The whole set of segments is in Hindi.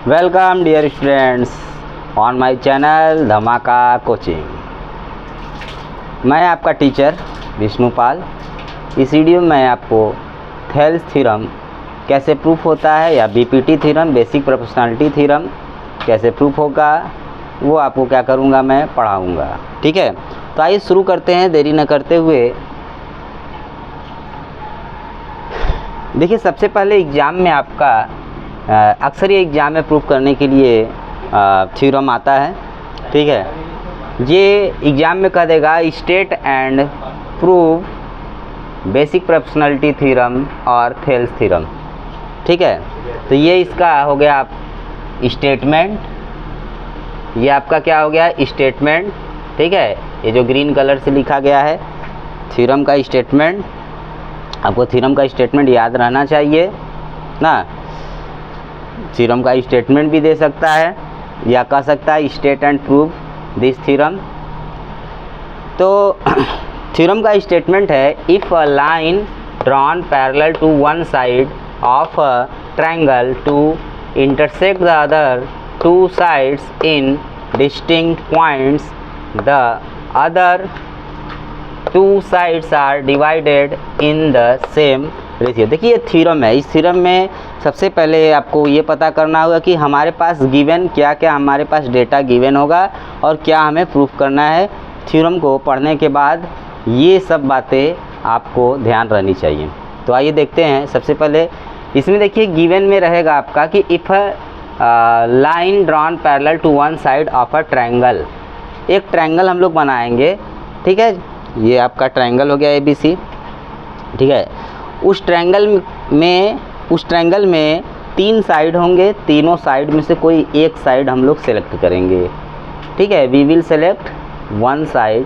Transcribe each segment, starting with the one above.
Welcome dear students on my channel Dhamaka coaching. मैं आपका टीचर विष्णुपाल। इस वीडियो में मैं आपको थेल्स थ्योरम कैसे प्रूफ होता है या BPT theorem basic proportionality theorem कैसे प्रूफ होगा वो आपको क्या करूँगा, मैं पढ़ाऊँगा। ठीक है, तो आइए शुरू करते हैं देरी न करते हुए। देखिए, सबसे पहले एग्ज़ाम में आपका अक्सर ये एग्ज़ाम में प्रूफ करने के लिए थ्योरम आता है। ठीक है, ये एग्ज़ाम में कह देगा state and proof basic proportionality theorem और थेल्स थ्योरम। ठीक है, तो ये इसका हो गया आप स्टेटमेंट, ये आपका क्या हो गया स्टेटमेंट। ठीक है, ये जो ग्रीन कलर से लिखा गया है थ्योरम का स्टेटमेंट। आपको थ्योरम का स्टेटमेंट याद रहना चाहिए ना। थ्योरम का स्टेटमेंट भी दे सकता है या कह सकता है state and proof this theorem. तो थ्योरम का स्टेटमेंट है if a line drawn parallel to one side of a triangle to intersect the other two sides in distinct points the other two sides are divided in the same ratio. देखिए, ये थ्योरम है। इस थ्योरम में सबसे पहले आपको ये पता करना होगा कि हमारे पास गिवन क्या क्या हमारे पास डेटा गिवन होगा और क्या हमें प्रूफ करना है। थ्योरम को पढ़ने के बाद ये सब बातें आपको ध्यान रहनी चाहिए। तो आइए देखते हैं। सबसे पहले इसमें देखिए गिवन में रहेगा आपका कि if line drawn parallel to one side of a triangle. एक ट्रायंगल हम लोग बनाएंगे। ठीक है, ये आपका ट्रायंगल हो गया ABC। ठीक है, उस ट्रायंगल में तीन साइड होंगे। तीनों साइड में से कोई एक साइड हम लोग सेलेक्ट करेंगे। ठीक है, we will select one side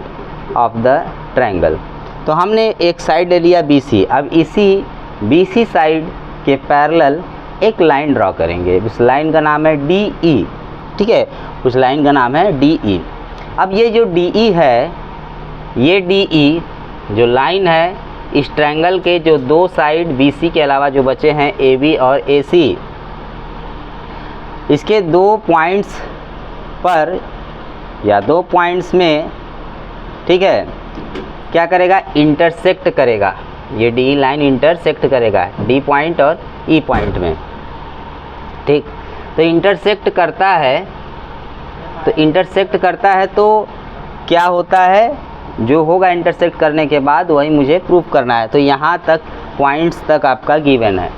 of the triangle. तो हमने एक साइड ले लिया BC। अब इसी BC साइड के पैरेलल एक लाइन ड्रॉ करेंगे। उस लाइन का नाम है DE। ठीक है, उस लाइन का नाम है DE। अब ये जो DE है, ये DE जो लाइन है इस ट्रायंगल के जो दो साइड BC के अलावा जो बचे हैं AB और AC, इसके दो पॉइंट्स पर या दो पॉइंट्स में, ठीक है, क्या करेगा, इंटरसेक्ट करेगा। ये DE लाइन इंटरसेक्ट करेगा D पॉइंट और E पॉइंट में। ठीक, तो इंटरसेक्ट करता है तो क्या होता है, जो होगा इंटरसेक्ट करने के बाद वही मुझे प्रूफ करना है। तो यहाँ तक पॉइंट्स तक आपका गिवन है।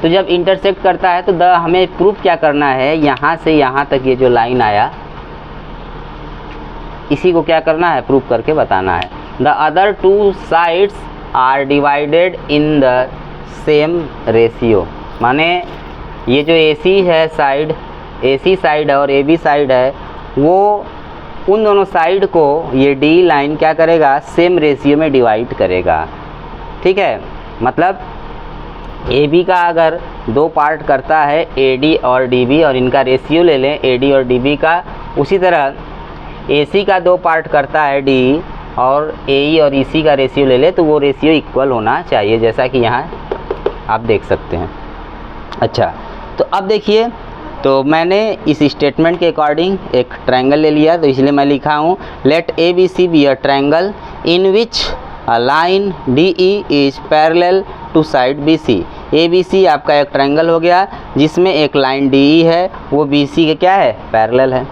तो जब इंटरसेक्ट करता है तो हमें प्रूफ क्या करना है, यहाँ से यहाँ तक ये जो लाइन आया इसी को क्या करना है, प्रूफ करके बताना है। The other two sides are divided in the same ratio. माने ये जो AC है साइड, AC साइड और AB साइड है, वो उन दोनों साइड को ये D लाइन क्या करेगा, सेम रेशियो में डिवाइड करेगा। ठीक है, मतलब AB का अगर दो पार्ट करता है AD और DB और इनका रेशियो ले लें AD और DB का, उसी तरह AC का दो पार्ट करता है D और AE और EC का रेशियो ले लें तो वो रेशियो इक्वल होना चाहिए, जैसा कि यहाँ आप देख सकते हैं। अच्छा, तो अब देखिए, तो मैंने इस स्टेटमेंट के अकॉर्डिंग एक ट्रायंगल ले लिया, तो इसलिए मैं लिखा हूँ let ABC be a triangle in which a line DE is parallel to side BC। ABC आपका एक ट्रायंगल हो गया जिसमें एक लाइन DE है, वो BC के क्या है, पैरेलल है।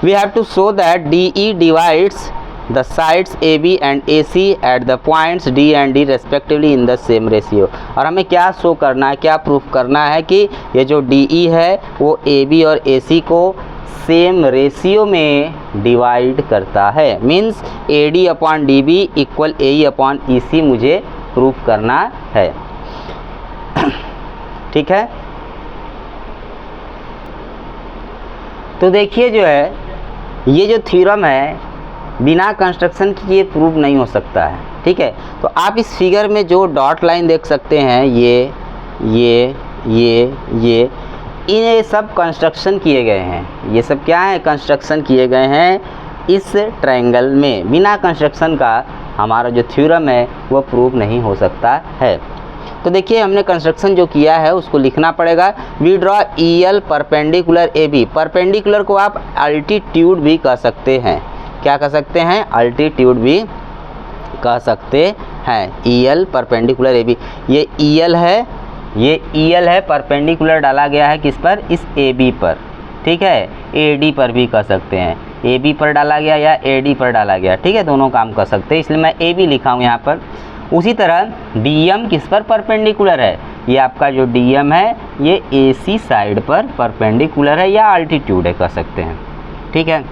We have to show that DE divides the sides AB and AC at the points D and D respectively in the same ratio। और हमें क्या शो करना है, क्या प्रूफ करना है कि ये जो DE है वो AB और AC को सेम रेशियो में डिवाइड करता है। Means AD upon DB equal AE upon EC मुझे प्रूफ करना है। ठीक है, तो देखिए जो है ये जो थ्योरम है बिना कंस्ट्रक्शन के ये प्रूव नहीं हो सकता है। ठीक है, तो आप इस फिगर में जो डॉट लाइन देख सकते हैं, ये ये सब कंस्ट्रक्शन किए गए हैं। ये सब क्या है, कंस्ट्रक्शन किए गए हैं इस ट्रायंगल में। बिना कंस्ट्रक्शन का हमारा जो थ्योरम है वो प्रूव नहीं हो सकता है। तो देखिए हमने कंस्ट्रक्शन जो किया है उसको लिखना पड़ेगा। We draw EL perpendicular AB। Perpendicular को आप अल्टीट्यूड भी कह सकते हैं। क्या कह सकते हैं? अल्टीट्यूड भी कह सकते हैं। EL परपेंडिकुलर AB, ये EL है, ये EL है, परपेंडिकुलर डाला गया है किस पर? इस AB पर, ठीक है। AD पर भी कह सकते हैं, AB पर डाला गया या AD पर डाला गया, ठीक है, दोनों काम कर सकते हैं, इसलिए मैं AB लिखा हूँ यहाँ पर। उसी तरह DM किस पर परपेंडिकुलर है? ये आपका जो DM है ये AC साइड पर परपेंडिकुलर है या अल्टीट्यूड है कह सकते हैं, ठीक है।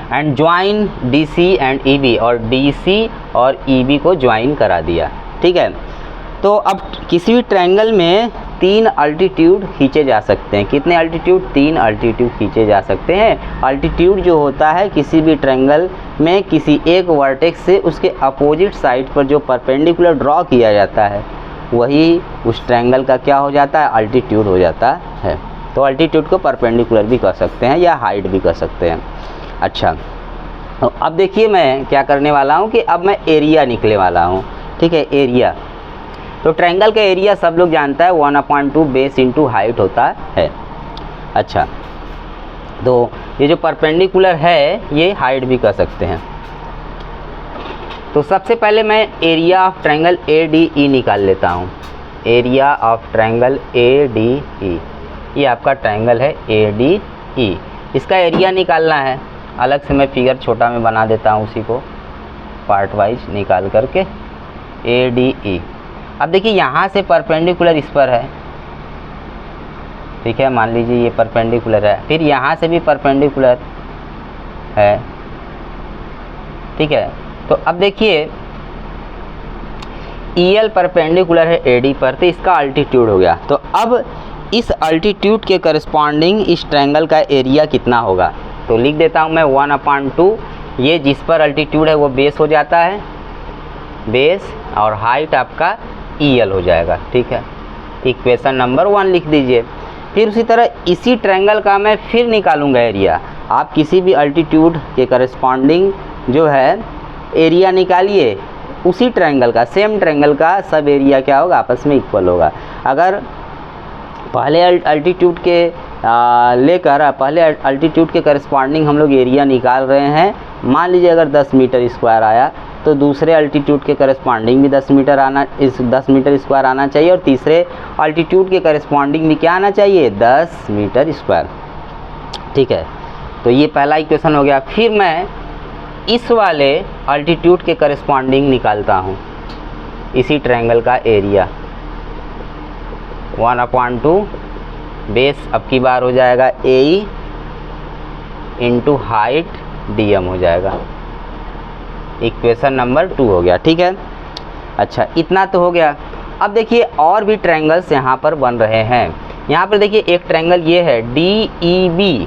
And join DC and EB, और DC और EB को ज्वाइन करा दिया, ठीक है। तो अब किसी भी ट्रायंगल में 3 अल्टीट्यूड खींचे जा सकते हैं। कितने अल्टीट्यूड? 3 अल्टीट्यूड खींचे जा सकते हैं। अल्टीट्यूड जो होता है किसी भी ट्रायंगल में किसी एक वर्टेक्स से उसके अपोजिट साइड पर जो परपेंडिकुलर ड्रॉ किया जाता है वही उस ट्रायंगल का क्या हो जाता है? अल्टीट्यूड हो जाता है। तो अल्टीट्यूड को परपेंडिकुलर भी कह सकते हैं या हाइट भी कह सकते हैं। अच्छा, तो अब देखिए मैं क्या करने वाला हूँ कि अब मैं एरिया निकले वाला हूँ, ठीक है। एरिया, तो ट्रायंगल का एरिया सब लोग जानता है 1/2 बेस इंटू हाइट होता है। अच्छा, तो ये जो परपेंडिकुलर है ये हाइट भी कह सकते हैं। तो सबसे पहले मैं एरिया ऑफ ट्रायंगल ADE निकाल लेता हूँ। एरिया ऑफ ट्रायंगल ADE, ये आपका ट्रायंगल है ADE, इसका एरिया निकालना है। अलग से मैं फिगर छोटा में बना देता हूँ, उसी को पार्ट वाइज निकाल करके ADE। अब देखिए यहाँ से परपेंडिकुलर इस पर है, ठीक है, मान लीजिए ये परपेंडिकुलर है, फिर यहाँ से भी परपेंडिकुलर है, ठीक है। तो अब देखिए EL परपेंडिकुलर है AD पर, तो इसका अल्टीट्यूड हो गया। तो अब इस अल्टीट्यूड के करस्पॉन्डिंग इस ट्रायंगल का एरिया कितना होगा? तो लिख देता हूँ मैं 1/2, ये जिस पर अल्टीट्यूड है वो बेस हो जाता है, बेस, और हाइट आपका EL हो जाएगा, ठीक है। इक्वेशन नंबर 1 लिख दीजिए। फिर उसी तरह इसी ट्रायंगल का मैं फिर निकालूंगा एरिया। आप किसी भी अल्टीट्यूड के करस्पॉन्डिंग जो है एरिया निकालिए, उसी ट्रायंगल का, सेम ट्रायंगल का सब एरिया क्या होगा? आपस में इक्वल होगा। अगर पहले अल्टीट्यूड के लेकर पहले अल्टीट्यूड के करस्पॉन्डिंग हम लोग एरिया निकाल रहे हैं, मान लीजिए अगर 10 मीटर स्क्वायर आया तो दूसरे अल्टीट्यूड के करस्पॉन्डिंग भी 10 मीटर स्क्वायर आना चाहिए, और तीसरे अल्टीट्यूड के करस्पॉन्डिंग भी क्या आना चाहिए? 10 मीटर स्क्वायर, ठीक है। तो ये पहला इक्वेशन हो गया। फिर मैं इस वाले अल्टीट्यूड के करस्पॉन्डिंग निकालता हूँ इसी ट्रायंगल का एरिया, 1/2 बेस अब की बार हो जाएगा AE इंटू हाइट DM हो जाएगा। इक्वेशन नंबर 2 हो गया, ठीक है। अच्छा, इतना तो हो गया। अब देखिए और भी ट्रायंगल्स यहाँ पर बन रहे हैं। यहाँ पर देखिए एक ट्रायंगल ये है DEB,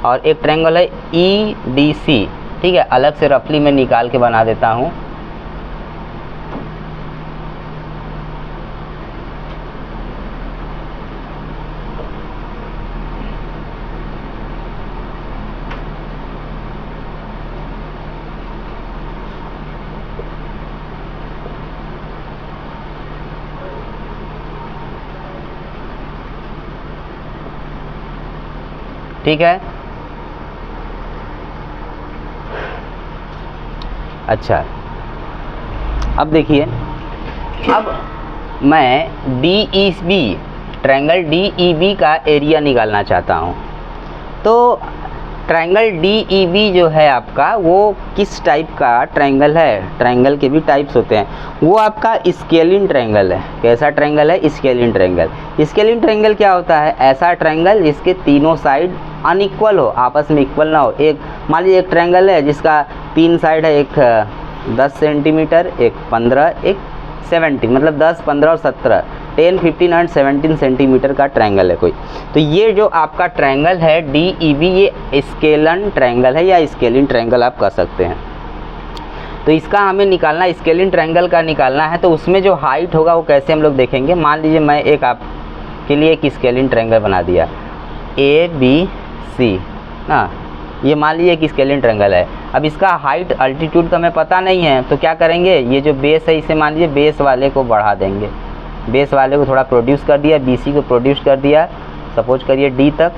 और एक ट्रायंगल है EDC, ठीक है। अलग से रफली मैं निकाल के बना देता हूँ। ठीक है। अच्छा, अब देखिए, अब मैं DEB, ट्रायंगल DEB का एरिया निकालना चाहता हूँ। तो ट्रायंगल DEB जो है आपका वो किस टाइप का ट्रायंगल है? ट्रायंगल के भी टाइप्स होते हैं। वो आपका स्केलिन ट्रायंगल है। कैसा ट्रायंगल है? Scalene triangle. स्केलिन ट्रायंगल क्या होता है? ऐसा ट्रायंगल जिसके तीनों साइड अनइक्वल हो, आपस में इक्वल ना हो। एक मान लीजिए एक ट्रायंगल है जिसका 3 साइड है, एक 10 सेंटीमीटर, एक 15, एक 70, मतलब 10, 15 और 17, 10, 15 एंड 17 सेंटीमीटर का ट्रायंगल है कोई। तो ये जो आपका ट्रायंगल है DEB, ये स्केलन ट्रायंगल है या स्केलिन ट्रायंगल आप कह सकते हैं। तो इसका हमें निकालना, स्केलिन ट्रायंगल का निकालना है। तो उसमें जो हाइट होगा वो कैसे हम लोग देखेंगे। मान लीजिए मैं एक आपके लिए एक स्केलिन ट्रायंगल बना दिया ABC ना, ये मान लीजिए कि स्केलिन ट्रायंगल है। अब इसका हाइट अल्टीट्यूड तो हमें पता नहीं है, तो क्या करेंगे, ये जो बेस है इसे मान लीजिए बेस वाले को बढ़ा देंगे, बेस वाले को थोड़ा प्रोड्यूस कर दिया, BC को प्रोड्यूस कर दिया, सपोज करिए D तक,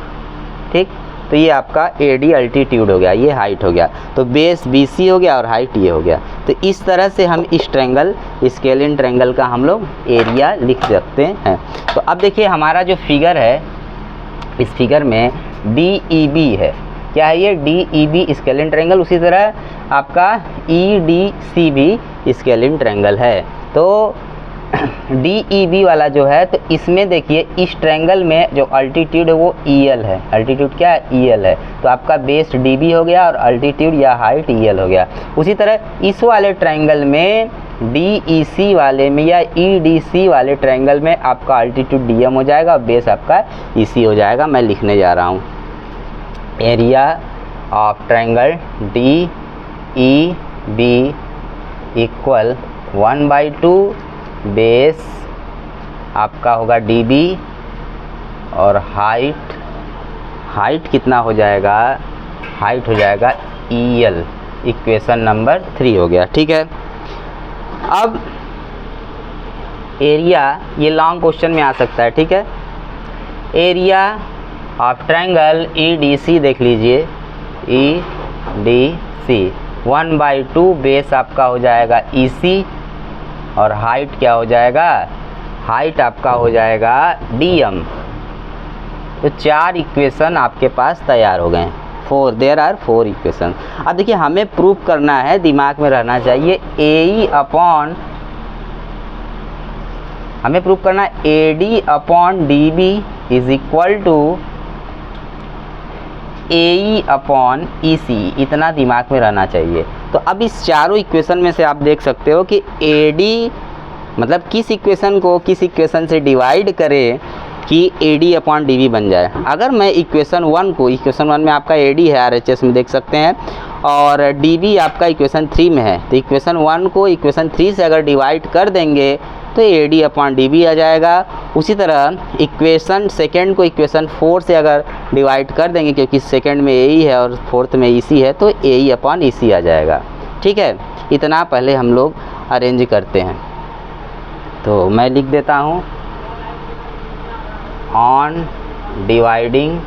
ठीक। तो ये आपका AD अल्टीट्यूड हो गया, ये हाइट हो गया, तो बेस BC हो गया और हाइट ये हो गया। तो इस तरह से हम इस ट्रायंगल, स्केलिन ट्रायंगल का हम लोग एरिया लिख सकते हैं। तो अब देखिए हमारा जो फिगर है, इस फिगर में DEB है, क्या है ये, DEB स्केलिन ट्रायंगल। उसी तरह आपका EDC भी स्केलिन ट्रायंगल है। तो DEB वाला जो है, तो इसमें देखिए इस ट्रायंगल में जो अल्टीट्यूड है वो EL है, अल्टीट्यूड क्या है, EL है। तो आपका बेस DB हो गया और अल्टीट्यूड या हाइट EL हो गया। उसी तरह इस वाले ट्रायंगल में DEC वाले में या EDC वाले ट्रायंगल में आपका अल्टीट्यूड DM हो जाएगा और बेस आपका EC हो जाएगा। मैं लिखने जा रहा हूँ, area of triangle DEB equal 1/2 base आपका होगा DB और हाइट कितना हो जाएगा, हाइट हो जाएगा EL। इक्वेशन नंबर 3 हो गया, ठीक है। अब एरिया, ये लॉन्ग क्वेश्चन में आ सकता है, ठीक है। एरिया ऑफ ट्रायंगल EDC देख लीजिए, EDC 1/2 बेस आपका हो जाएगा EC और हाइट क्या हो जाएगा, हाइट आपका हो जाएगा DM। तो 4 इक्वेशन आपके पास तैयार हो गए हैं, 4, देयर आर 4 इक्वेशन। अब देखिए हमें प्रूव करना है, दिमाग में रहना चाहिए, हमें प्रूव करना है AD/DB is equal to AE/EC, इतना दिमाग में रहना चाहिए। तो अब इस चारों इक्वेशन में से आप देख सकते हो कि AD मतलब किस इक्वेशन को किस इक्वेशन से डिवाइड करें कि AD/DB बन जाए। अगर मैं इक्वेशन 1 को, इक्वेशन 1 में आपका AD है, RHS में देख सकते हैं, और DB आपका इक्वेशन 3 में है, तो इक्वेशन 1 को इक्वेशन 3 से अगर डिवाइड कर देंगे तो AD/DB आ जाएगा। उसी तरह इक्वेशन सेकेंड को इक्वेशन 4 से अगर डिवाइड कर देंगे, क्योंकि सेकेंड में AE है और फोर्थ में EC है, तो AE/EC आ जाएगा, ठीक है। इतना पहले हम लोग अरेंज करते हैं, तो मैं लिख देता हूँ, on dividing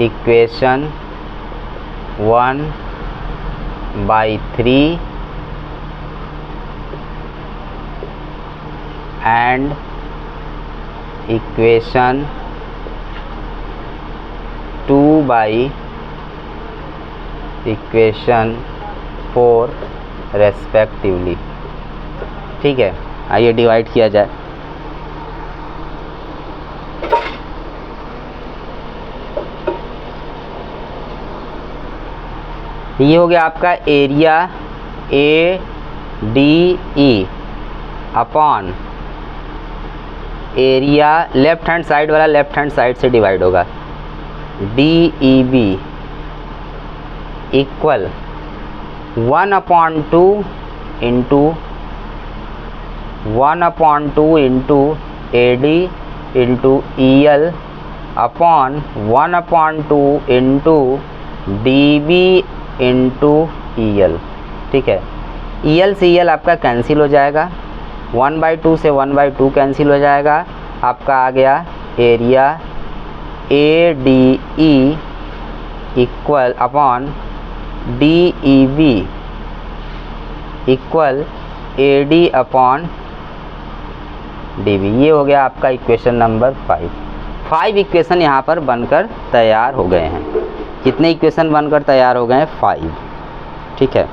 equation 1/3 and equation 2/equation 4 respectively, ठीक है। आइए डिवाइड किया जाए। ये हो गया आपका area ADE upon area, left hand side वाला लेफ्ट हैंड साइड से डिवाइड होगा, DEB equal 1/2 into 1/2 into AD into EL upon 1/2 into DB into EL, ठीक है। EL से EL आपका कैंसिल हो जाएगा, 1/2 से 1/2 कैंसिल हो जाएगा, आपका आ गया area ADE equal upon DEB equal AD/DB। ये हो गया आपका इक्वेशन नंबर 5 इक्वेशन यहाँ पर बनकर तैयार हो गए हैं। कितने इक्वेशन बनकर तैयार हो गए हैं, 5, ठीक है।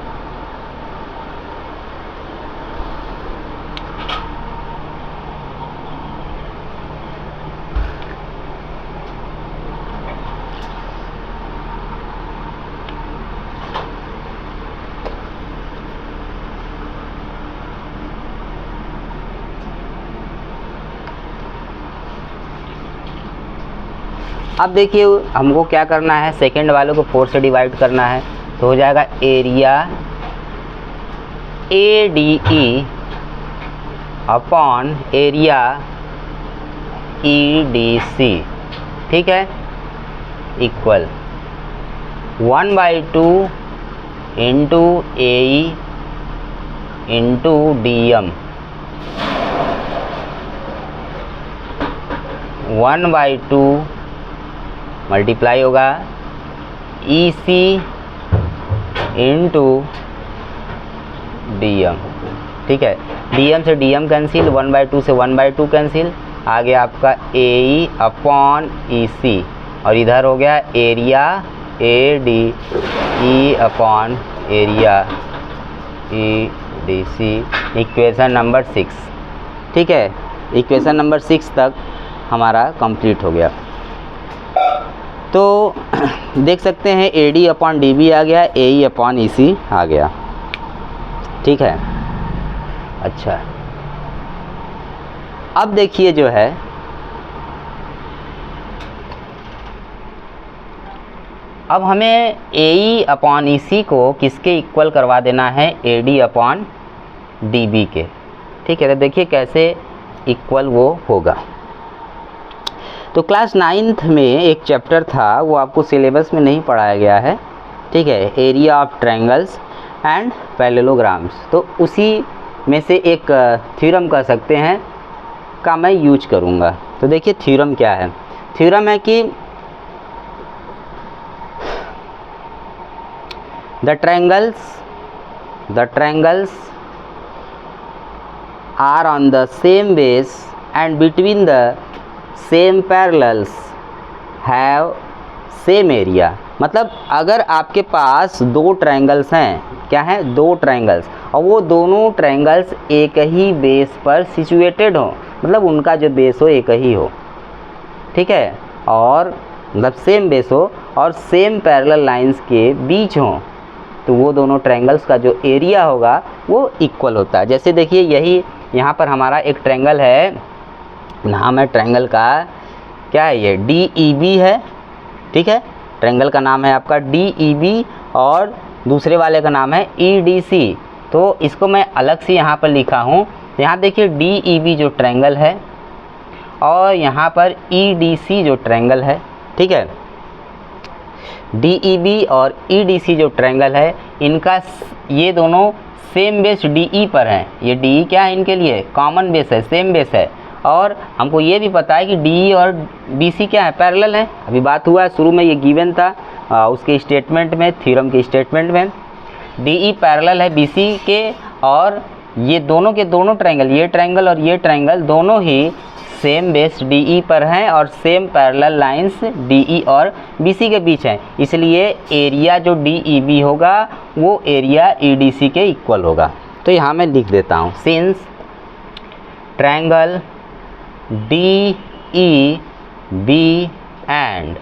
अब देखिए हमको क्या करना है, सेकंड वाले को 4 से डिवाइड करना है, तो हो जाएगा area ADE upon area EDC ठीक है, equal 1/2 into AE into DM 1/2 multiply होगा EC इंटू DM। ठीक है, DM से DM कैंसिल, 1/2 से 1/2 कैंसिल, आ गया आपका AE अपॉन EC और इधर हो गया area AD E upon area EDC, equation number 6। ठीक है, इक्वेशन नंबर 6 तक हमारा कंप्लीट हो गया। तो देख सकते हैं AD अपॉन DB आ गया, AE अपॉन EC आ गया। ठीक है, अच्छा अब देखिए जो है अब हमें AE अपॉन EC को किसके इक्वल करवा देना है, AD अपॉन DB के। ठीक है, तो देखिए कैसे इक्वल वो होगा। तो क्लास 9th में एक चैप्टर था, वो आपको सिलेबस में नहीं पढ़ाया गया है। ठीक है, area of triangles and parallelograms, तो उसी में से एक थ्योरम कह सकते हैं का मैं यूज करूँगा। तो देखिए थ्योरम क्या है। थ्योरम है कि the triangles are on the same base and between the same parallels have same area। मतलब अगर आपके पास दो ट्रायंगल्स हैं, क्या है, दो ट्रायंगल्स, और वो दोनों ट्रायंगल्स एक ही बेस पर सिचुएटेड हो, मतलब उनका जो बेस हो एक ही हो। ठीक है, और मतलब सेम बेस हो और सेम पैरेलल लाइंस के बीच हो, तो वो दोनों ट्रायंगल्स का जो एरिया होगा वो इक्वल होता है। जैसे देखिए यही यहाँ पर हमारा एक ट्रायंगल है, नाम है ट्रायंगल का, क्या है ये, DEB है। ठीक है, ट्रायंगल का नाम है आपका DEB और दूसरे वाले का नाम है EDC। तो इसको मैं अलग से यहाँ पर लिखा हूँ। यहाँ देखिए DEB जो ट्रायंगल है और यहाँ पर EDC जो ट्रायंगल है। ठीक है, DEB और EDC जो ट्रायंगल है, इनका ये दोनों सेम बेस DE पर हैं। ये DE क्या है, इनके लिए कॉमन बेस है, सेम बेस है। और हमको ये भी पता है कि DE और BC क्या है, पैरेलल है। अभी बात हुआ है, शुरू में ये गिवन था उसके स्टेटमेंट में, थ्योरम के स्टेटमेंट में, DE पैरेलल है BC के, और ये दोनों के दोनों ट्रायंगल, ये ट्रायंगल और ये ट्रायंगल दोनों ही सेम बेस DE पर हैं और सेम पैरेलल लाइंस DE और BC के बीच हैं। इसलिए एरिया जो DEB होगा वो एरिया EDC के इक्वल होगा। तो यहाँ मैं लिख देता हूँ, since triangle DEB and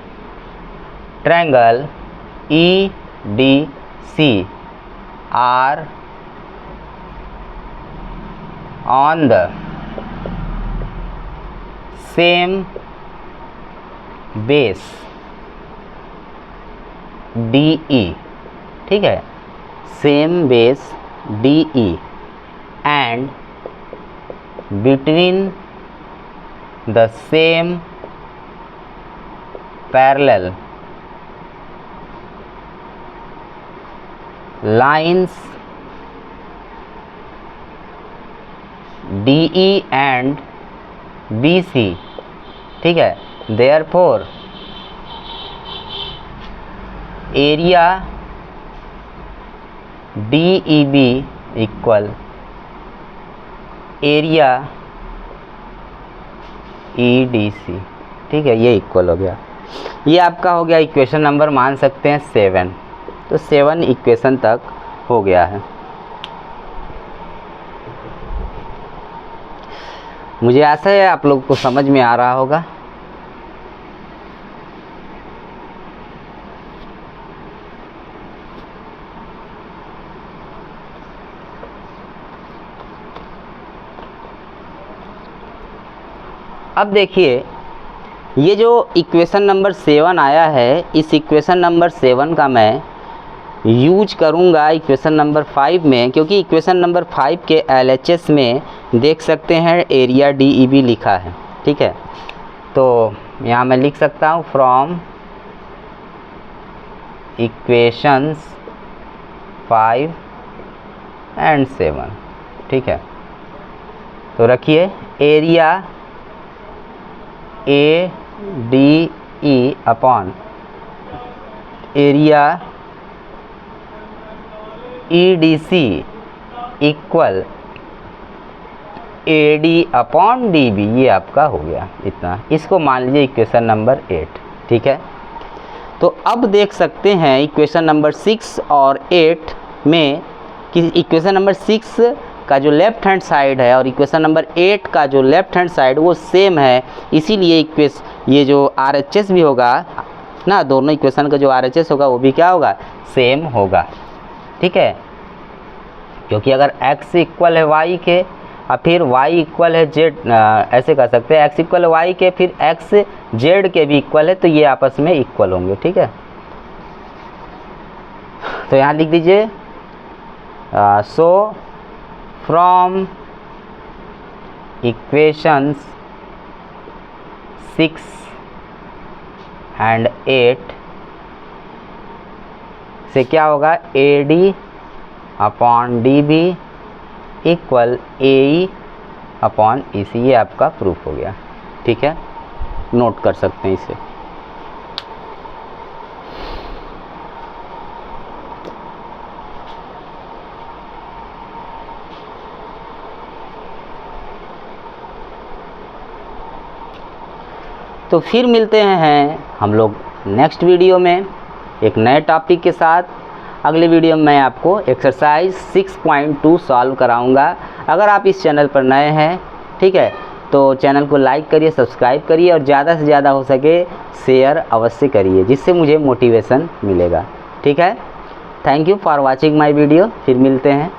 triangle EDC are on the same base DE। ठीक है, same base DE and between the same parallel lines DE and BC। ठीक है, therefore area DEB equal area EDC। ठीक है, ये इक्वल हो गया। ये आपका हो गया इक्वेशन नंबर, मान सकते हैं 7। तो 7 इक्वेशन तक हो गया है। मुझे आशा है आप लोगों को समझ में आ रहा होगा। अब देखिए ये जो इक्वेशन नंबर 7 आया है, इस इक्वेशन नंबर 7 का मैं यूज करूँगा इक्वेशन नंबर 5 में, क्योंकि इक्वेशन नंबर 5 के LHS में देख सकते हैं एरिया DEB लिखा है। ठीक है, तो यहाँ मैं लिख सकता हूँ फ्रॉम इक्वेशंस 5 एंड 7। ठीक है, तो रखिए area ADE upon area EDC equal AD upon DB। ये आपका हो गया इतना, इसको मान लीजिए इक्वेशन नंबर 8। ठीक है, तो अब देख सकते हैं इक्वेशन नंबर 6 और 8 में कि इक्वेशन नंबर 6 का जो लेफ्ट हैंड साइड है और इक्वेशन नंबर 8 का जो लेफ्ट हैंड साइड वो सेम है, इसीलिए ये जो RHS भी होगा ना, दोनों इक्वेशन का जो RHS होगा वो भी क्या होगा, सेम होगा। ठीक है, क्योंकि अगर x इक्वल है y के और फिर y इक्वल है z, ऐसे कर सकते हैं x इक्वल है y के फिर x z के भी इक्वल है, तो ये आपस में इक्वल होंगे। ठीक है, तो यहाँ लिख दीजिए सो फ्रॉम इक्वेशंस 6 एंड 8 से क्या होगा, AD upon DB equal AE upon EC। ये आपका प्रूफ हो गया। ठीक है, नोट कर सकते हैं इसे। तो फिर मिलते हैं हम लोग नेक्स्ट वीडियो में एक नए टॉपिक के साथ। अगले वीडियो में मैं आपको एक्सरसाइज 6.2 सॉल्व कराऊंगा। अगर आप इस चैनल पर नए हैं, ठीक है, तो चैनल को लाइक करिए, सब्सक्राइब करिए और ज़्यादा से ज़्यादा हो सके शेयर अवश्य करिए, जिससे मुझे मोटिवेशन मिलेगा। ठीक है, thank you for watching my video. फिर मिलते हैं।